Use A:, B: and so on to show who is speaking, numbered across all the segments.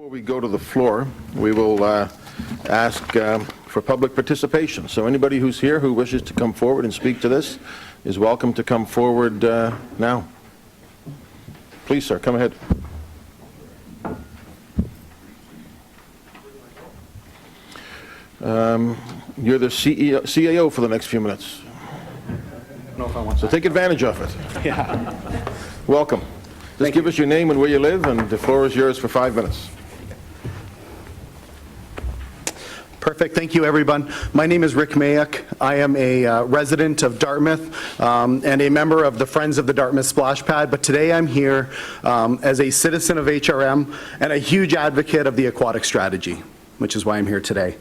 A: Before we go to the floor, we will ask for public participation. So anybody who's here who wishes to come forward and speak to this is welcome to come forward now. Please, sir, come ahead. You're the CAO for the next few minutes. So take advantage of it.
B: Yeah.
A: Welcome. Just give us your name and where you live, and the floor is yours for 5 minutes.
B: Perfect. Thank you, everyone. My name is Rick Mayuk. I am a resident of Dartmouth and a member of the Friends of the Dartmouth Splashpad, but today I'm here as a citizen of HRM and a huge advocate of the Aquatic Strategy, which is why I'm here today.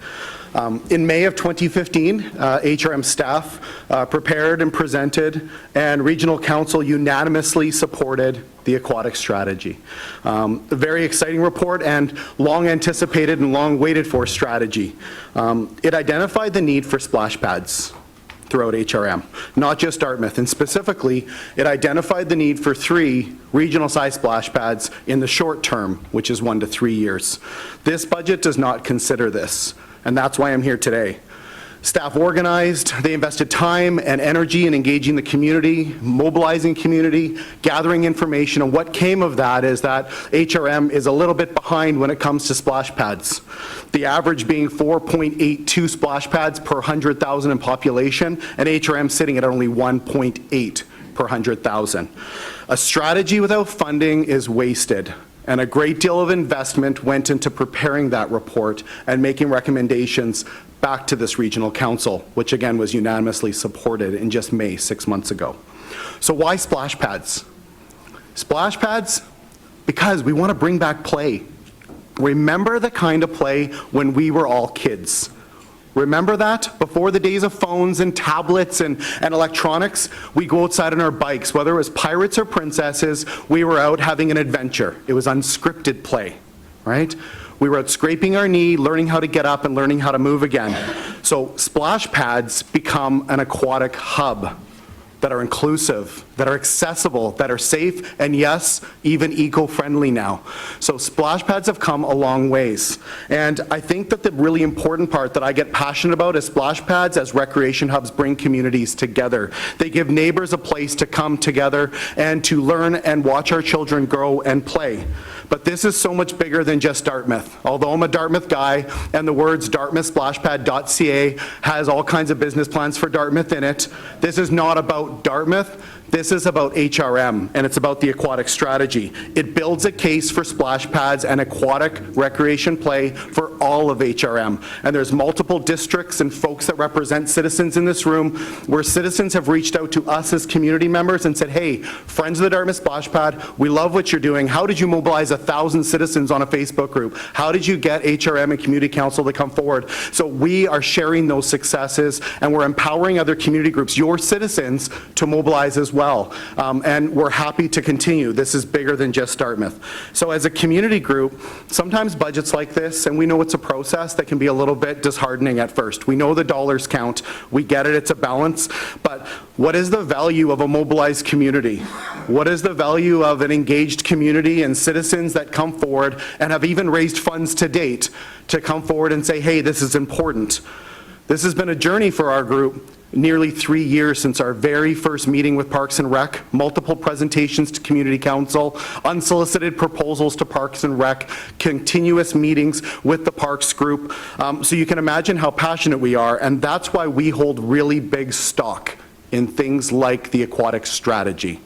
B: In May of 2015, HRM staff prepared and presented, and Regional Council unanimously supported the Aquatic Strategy. A very exciting report and long anticipated and long waited for strategy. It identified the need for splash pads throughout HRM, not just Dartmouth, and specifically it identified the need for 3 regional size splash pads in the short term, which is 1 to 3 years. This budget does not consider this, and that's why I'm here today. Staff organized, they invested time and energy in engaging the community, mobilizing community, gathering information, and what came of that is that HRM is a little bit behind when it comes to splash pads. The average being 4.82 splash pads per 100,000 in population, and HRM sitting at only 1.8 per 100,000. A strategy without funding is wasted, and a great deal of investment went into preparing that report and making recommendations back to this regional council, which again was unanimously supported in just May, 6 months ago. So why splash pads? Splash pads, because we want to bring back play. Remember the kind of play when we were all kids. Remember that? Before the days of phones and tablets and electronics, we go outside on our bikes. Whether it was pirates or princesses, we were out having an adventure. It was unscripted play, right? We were out scraping our knee, learning how to get up and learning how to move again. So splash pads become an aquatic hub that are inclusive, that are accessible, that are safe, and yes, even eco-friendly now. So splash pads have come a long ways. And I think that the really important part that I get passionate about is splash pads as recreation hubs bring communities together. They give neighbors a place to come together and to learn and watch our children grow and play. But this is so much bigger than just Dartmouth. Although I'm a Dartmouth guy, and the words dartmouthsplashpad.ca has all kinds of business plans for Dartmouth in it, this is not about Dartmouth. This is about HRM, and it's about the Aquatic Strategy. It builds a case for splash pads and aquatic recreation play for all of HRM. And there's multiple districts and folks that represent citizens in this room where citizens have reached out to us as community members and said, hey, Friends of the Dartmouth Splashpad, we love what you're doing. How did you mobilize 1,000 citizens on a Facebook group? How did you get HRM and Community Council to come forward? So we are sharing those successes, and we're empowering other community groups, your citizens, to mobilize as well. And we're happy to continue. This is bigger than just Dartmouth. So as a community group, sometimes budgets like this, and we know it's a process that can be a little bit disheartening at first. We know the dollars count. We get it. It's a balance. But what is the value of a mobilized community? What is the value of an engaged community and citizens that come forward and have even raised funds to date to come forward and say, hey, this is important? This has been a journey for our group. Nearly 3 years since our very first meeting with Parks and Rec, multiple presentations to Community Council, unsolicited proposals to Parks and Rec, continuous meetings with the Parks group. So you can imagine how passionate we are, and that's why we hold really big stock in things like the Aquatic Strategy.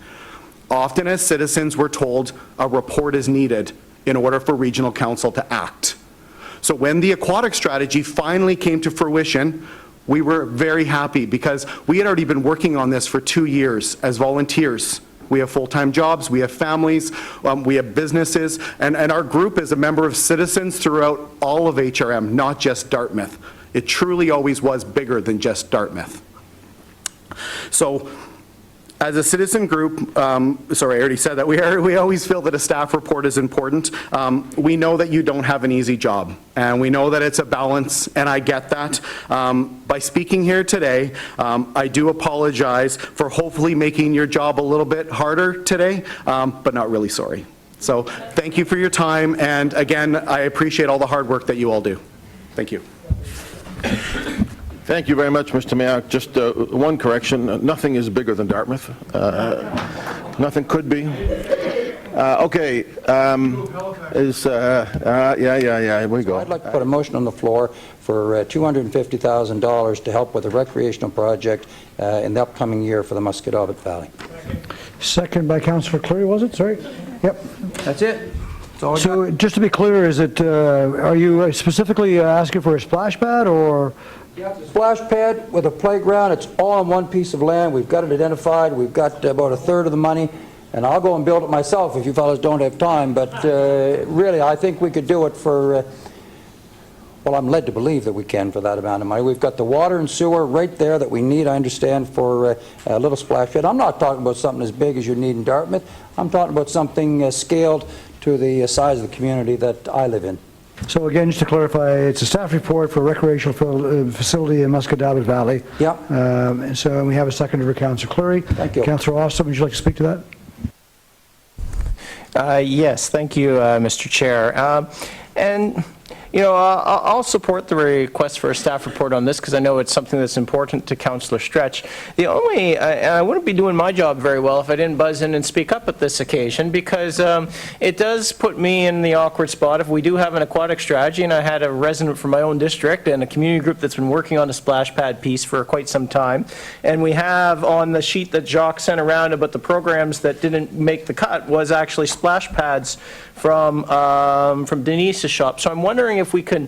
B: Often as citizens, we're told a report is needed in order for Regional Council to act. So when the Aquatic Strategy finally came to fruition, we were very happy because we had already been working on this for 2 years as volunteers. We have full-time jobs, we have families, we have businesses, and our group is a member of citizens throughout all of HRM, not just Dartmouth. It truly always was bigger than just Dartmouth. So as a citizen group, sorry, I already said that, we always feel that a staff report is important. We know that you don't have an easy job, and we know that it's a balance, and I get that. By speaking here today, I do apologize for hopefully making your job a little bit harder today, but not really sorry. So thank you for your time, and again, I appreciate all the hard work that you all do. Thank you.
A: Thank you very much, Mr. Mayuk. Just one correction. Nothing is bigger than Dartmouth. Nothing could be. Okay. Here we go.
C: I'd like to put a motion on the floor for $250,000 to help with a recreational project in the upcoming year for the Musquodoboit Valley.
D: Second by Councillor Cleary, was it? Sorry. Yep.
C: That's it.
D: So just to be clear, is it, are you specifically asking for a splash pad or?
C: Yeah, it's a splash pad with a playground. It's all on one piece of land. We've got it identified. We've got about a third of the money. And I'll go and build it myself if you fellas don't have time. But really, I think we could do it for, well, I'm led to believe that we can for that amount of money. We've got the water and sewer right there that we need, I understand, for a little splash pad. I'm not talking about something as big as you need in Dartmouth. I'm talking about something scaled to the size of the community that I live in.
D: So again, just to clarify, it's a staff report for a recreational facility in Musquodoboit Valley.
C: Yep.
D: So we have a seconder for Councillor Cleary.
C: Thank you.
D: Councillor Austin, would you like to speak to that?
E: Yes, thank you, Mr. Chair. And, you know, I'll support the request for a staff report on this because I know it's something that's important to Councillor Streatch. The only, and I wouldn't be doing my job very well if I didn't buzz in and speak up at this occasion, because it does put me in the awkward spot if we do have an aquatic strategy, and I had a resident from my own district and a community group that's been working on a splash pad piece for quite some time, and we have on the sheet that Jacques sent around about the programs that didn't make the cut was actually splash pads from Denise's shop. So I'm wondering if we can,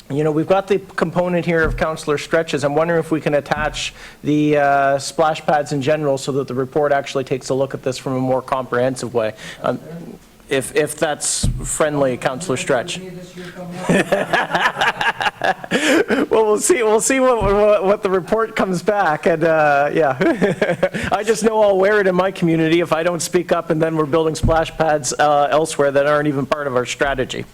E: you know, we've got the component here of Councillor Streatch's. I'm wondering if we can attach the splash pads in general so that the report actually takes a look at this from a more comprehensive way. If that's friendly, Councillor Streatch. Well, we'll see what the report comes back, and yeah. I just know I'll wear it in my community if I don't speak up, and then we're building splash pads elsewhere that aren't even part of our strategy.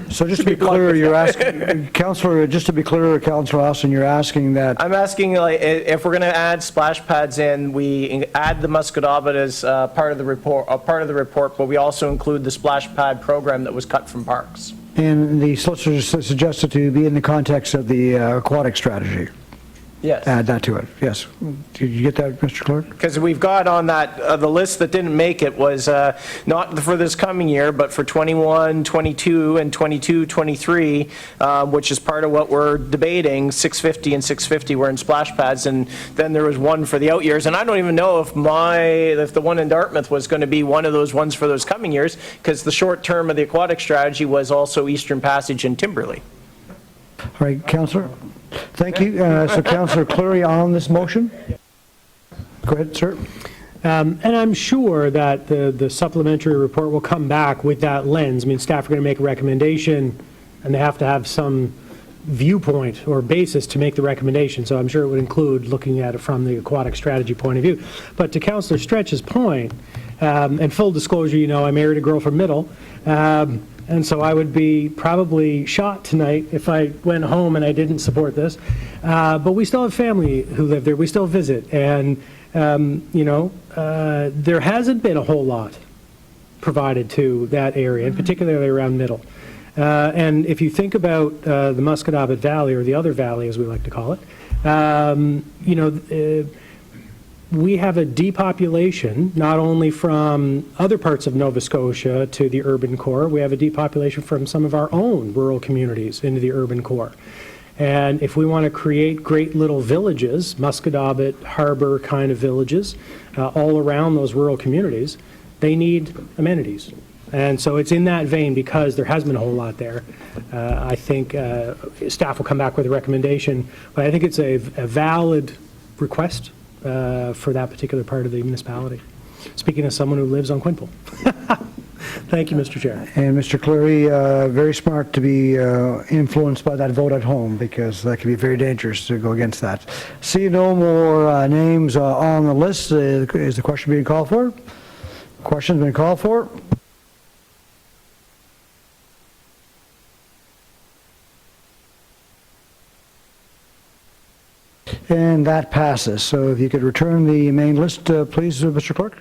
D: So just to be clear, you're asking, Councillor, just to be clear, Councillor Austin, you're asking that.
E: I'm asking, like, if we're going to add splash pads in, we add the Musquodoboit as part of the report, but we also include the splash pad program that was cut from parks.
D: And the solicitor suggested to be in the context of the aquatic strategy.
E: Yes.
D: Add that to it, yes. Did you get that, Mr. Clerk?
E: Because we've got on that, the list that didn't make it was not for this coming year, but for 21, 22, and 22, 23, which is part of what we're debating. 650 and 650 were in splash pads, and then there was one for the out years. And I don't even know if the one in Dartmouth was going to be one of those ones for those coming years, because the short term of the aquatic strategy was also Eastern Passage and Timberley.
D: All right, Councillor. Thank you. So Councillor Cleary on this motion. Go ahead, sir.
F: And I'm sure that the supplementary report will come back with that lens. I mean, staff are going to make a recommendation, and they have to have some viewpoint or basis to make the recommendation. So I'm sure it would include looking at it from the aquatic strategy point of view. But to Councillor Streatch's point, and full disclosure, you know, I married a girl from Middle, and so I would be probably shot tonight if I went home and I didn't support this. But we still have family who live there. We still visit. And, you know, there hasn't been a whole lot provided to that area, and particularly around Middle. And if you think about the Musquodoboit Valley, or the other valley as we like to call it, you know, we have a depopulation, not only from other parts of Nova Scotia to the urban core, we have a depopulation from some of our own rural communities into the urban core. And if we want to create great little villages, Musquodoboit, Harbour kind of villages, all around those rural communities, they need amenities. And so it's in that vein, because there has been a whole lot there. I think staff will come back with a recommendation, but I think it's a valid request for that particular part of the municipality. Speaking as someone who lives on Quinpool. Thank you, Mr. Chair.
D: And Mr. Cleary, very smart to be influenced by that vote at home, because that can be very dangerous to go against that. See no more names on the list. Is the question being called for? Question's been called for. And that passes. So if you could return the main list, please, Mr. Clerk.